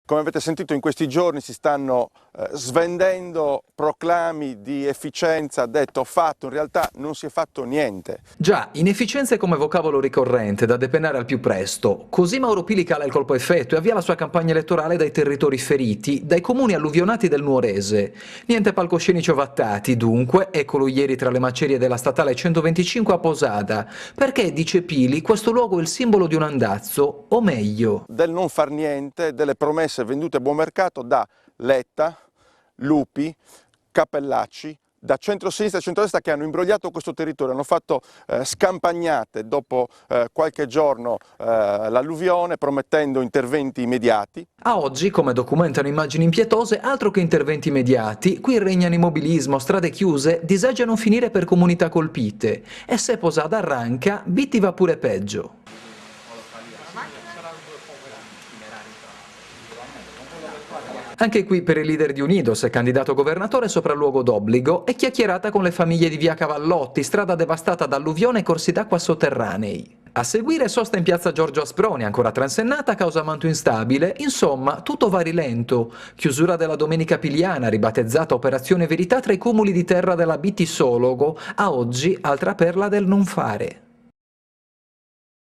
Come avete sentito, in questi giorni si stanno svendendo proclami di efficienza, detto fatto, in realtà non si è fatto niente. Già, inefficienza è come vocabolo ricorrente da depennare al più presto. Così Mauro Pili cala il colpo effetto e avvia la sua campagna elettorale dai territori feriti, dai comuni alluvionati del Nuorese. Niente palcoscenici ovattati, dunque, eccolo ieri tra le macerie della statale 125 a Posada, perché, dice Pili, questo luogo è il simbolo di un andazzo, o meglio, Del non far niente, delle promesse vendute a buon mercato da Letta, Lupi, Cappellacci, da centro-sinistra e centro-destra, che hanno imbrogliato questo territorio, hanno fatto scampagnate dopo qualche giorno l'alluvione, promettendo interventi immediati. a oggi, come documentano immagini impietose, altro che interventi immediati, qui regnano immobilismo, strade chiuse, disagi a non finire per comunità colpite. E se Posada arranca, Bitti va pure peggio. Anche qui per il leader di Unidos e candidato governatore sopralluogo d'obbligo e chiacchierata con le famiglie di via Cavallotti, strada devastata da alluvione e corsi d'acqua sotterranei. A seguire sosta in piazza Giorgio Asproni, ancora transennata a causa manto instabile, insomma tutto va a rilento. Chiusura della Domenica Piliana, ribattezzata Operazione Verità tra i cumuli di terra della Bitti Sologo, a oggi altra perla del non fare.